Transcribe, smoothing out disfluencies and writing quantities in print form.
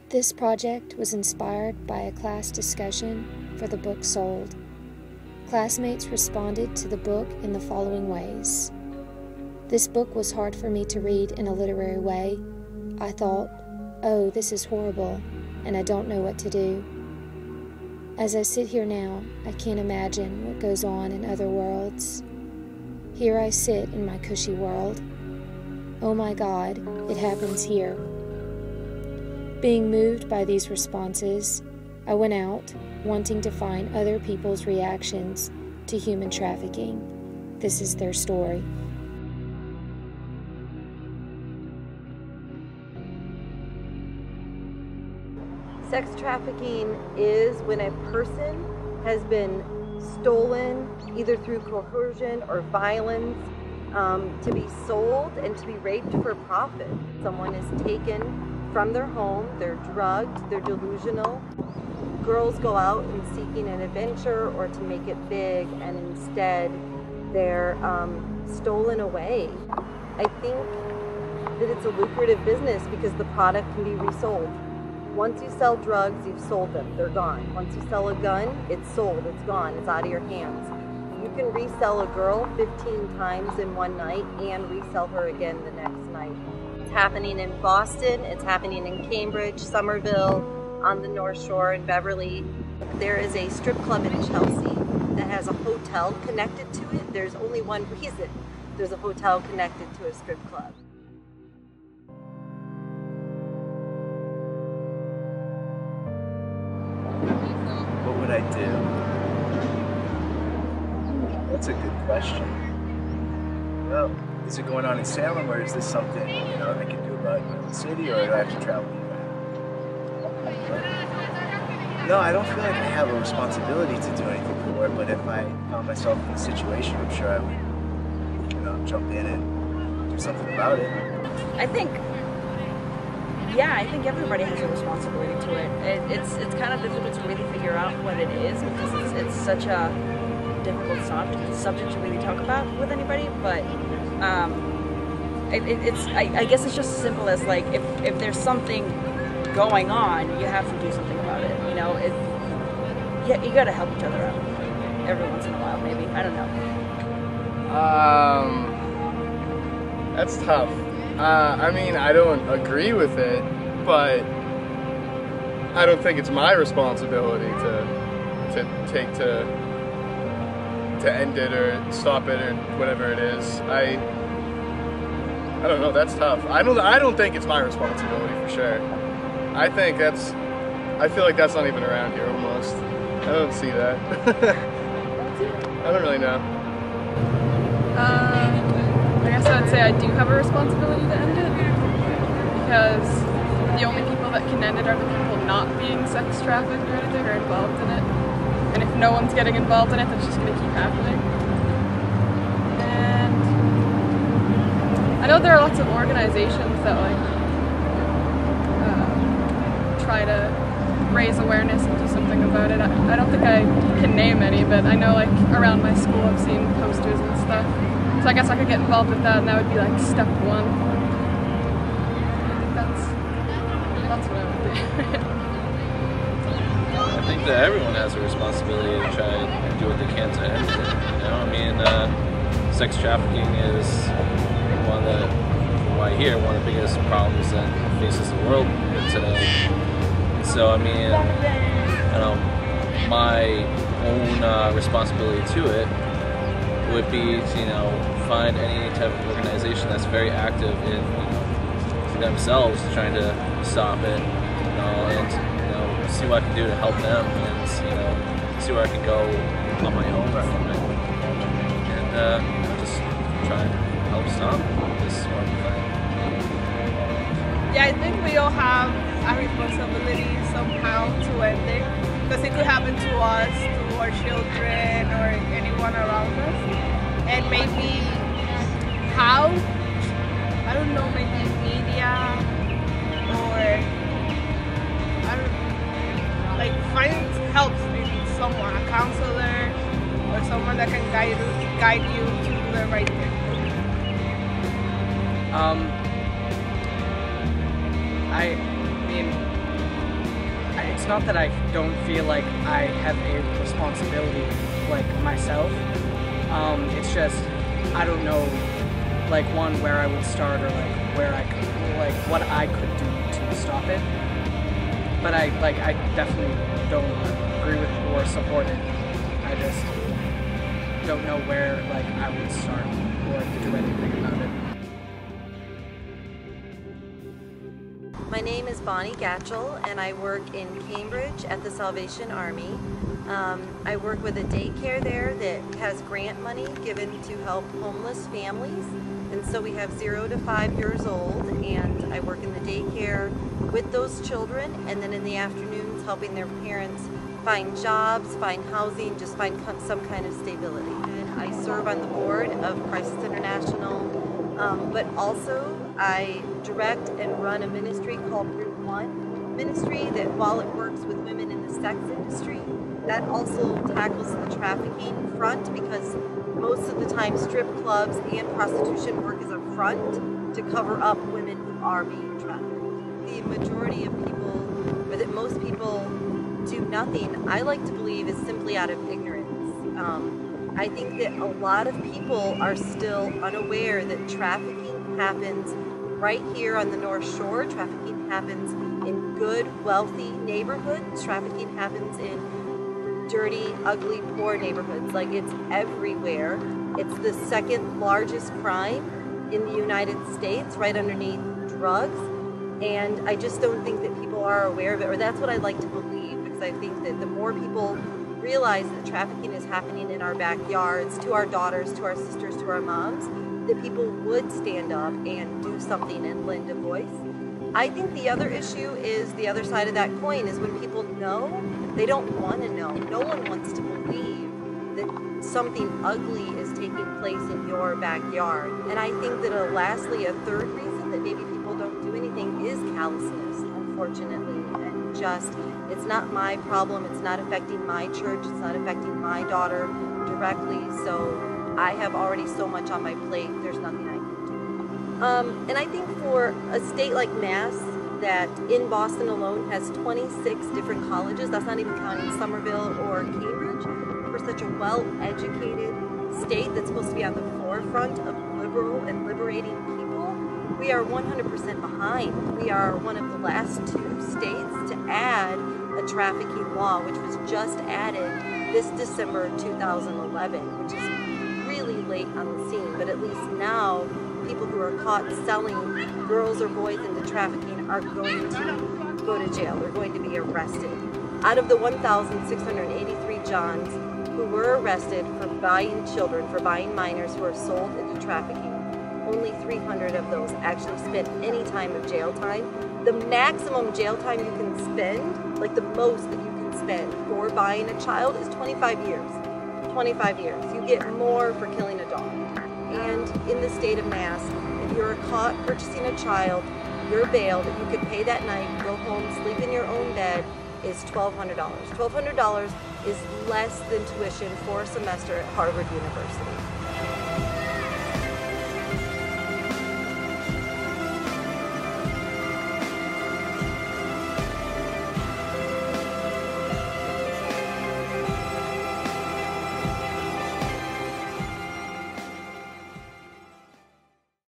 This project was inspired by a class discussion for the book Sold. Classmates responded to the book in the following ways. This book was hard for me to read in a literary way. I thought, oh, this is horrible, and I don't know what to do. As I sit here now, I can't imagine what goes on in other worlds. Here I sit in my cushy world. Oh my God, it happens here. Being moved by these responses, I went out, wanting to find other people's reactions to human trafficking. This is their story. Sex trafficking is when a person has been stolen, either through coercion or violence, to be sold and to be raped for profit. Someone is taken from their home, they're drugged, they're delusional. Girls go out and seeking an adventure or to make it big, and instead they're stolen away. I think that it's a lucrative business because the product can be resold. Once you sell drugs, you've sold them, they're gone. Once you sell a gun, it's sold, it's gone, it's out of your hands. You can resell a girl 15 times in one night and resell her again the next night. It's happening in Boston, it's happening in Cambridge, Somerville, on the North Shore, in Beverly. There is a strip club in Chelsea that has a hotel connected to it. There's only one reason there's a hotel connected to a strip club. What would I do? That's a good question. Well, is it going on in Salem, or is this something I can do about my own city, or do I have to travel anywhere? No, I don't feel like I have a responsibility to do anything for it, but if I found myself in a situation, I'm sure I would, jump in and do something about it. I think everybody has a responsibility to it. It's kind of difficult to really figure out what it is because it's such a difficult subject to really talk about with anybody. But I guess it's just as simple as like if there's something going on, you have to do something about it. You gotta help each other out every once in a while, maybe. I don't know. That's tough. I mean, I don't agree with it, but I don't think it's my responsibility to end it or stop it or whatever it is. I don't know. That's tough. I don't think it's my responsibility for sure. I feel like that's not even around here almost. I don't see that. I don't really know. I guess I would say I do have a responsibility to end it, because the only people that can end it are the people not being sex trafficked or anything or involved in it. And if no one's getting involved in it, that's just going to keep happening. And I know there are lots of organizations that try to raise awareness and do something about it. I don't think I can name any, but I know around my school I've seen posters and stuff. So I guess I could get involved with that, and that would be step one. I think that's what I would do. I think that everyone has a responsibility to try and do what they can to end it. Sex trafficking is one of the biggest problems that faces the world today. So my own responsibility to it would be to find any type of organization that's very active in themselves trying to stop it, and see what I can do to help them, and see where I can go on my own from it, and just try and help stop this horrible thing. Yeah, I think we all have a responsibility somehow to end it, because it could happen to us, to our children, or anyone around us. And maybe how? I don't know, maybe media, or find help, maybe someone, a counselor, or someone that can guide you to do the right thing. I mean, not that I don't feel like I have a responsibility like myself. It's just I don't know, like, one, where I would start, or like where I could, like what I could do to stop it. But I definitely don't agree with or support it. I just don't know where like I would start or do anything about it. My name is Bonnie Gatchell, and I work in Cambridge at the Salvation Army. I work with a daycare there that has grant money given to help homeless families, and so we have 0 to 5 years old, and I work in the daycare with those children, and then in the afternoons helping their parents find jobs, find housing, just find some kind of stability. And I serve on the board of Crisis International, but also I direct and run a ministry called Route 1 Ministry that, while it works with women in the sex industry, that also tackles the trafficking front, because most of the time strip clubs and prostitution work as a front to cover up women who are being trafficked. The majority of people, or that most people, do nothing, I like to believe, is simply out of ignorance. I think that a lot of people are still unaware that trafficking happens right here on the North Shore. Trafficking happens in good, wealthy neighborhoods. Trafficking happens in dirty, ugly, poor neighborhoods. Like, it's everywhere. It's the second largest crime in the United States, right underneath drugs. And I just don't think that people are aware of it, or that's what I like to believe, because I think that the more people realize that trafficking is happening in our backyards, to our daughters, to our sisters, to our moms, that people would stand up and do something and lend a voice. I think the other issue is the other side of that coin, is when people know, they don't want to know. No one wants to believe that something ugly is taking place in your backyard. And I think that lastly, a third reason that maybe people don't do anything is callousness, unfortunately. And just, it's not my problem, it's not affecting my church, it's not affecting my daughter directly, so I have already so much on my plate, there's nothing I can do. And I think for a state like Mass, that in Boston alone has 26 different colleges, that's not even counting Somerville or Cambridge, for such a well-educated state that's supposed to be on the forefront of liberal and liberating people, we are 100% behind. We are one of the last 2 states to add a trafficking law, which was just added this December 2011, which is really late on the scene, but at least now people who are caught selling girls or boys into trafficking are going to go to jail. They're going to be arrested. Out of the 1,683 Johns who were arrested for buying children, for buying minors who are sold into trafficking, only 300 of those actually spent any time of jail time. The maximum jail time you can spend, like the most that you can spend for buying a child, is 25 years. 25 years. You get more for killing a dog. And in the state of Mass, if you're caught purchasing a child, your bail that you could pay that night, go home, sleep in your own bed, is $1,200. $1,200 is less than tuition for a semester at Harvard University.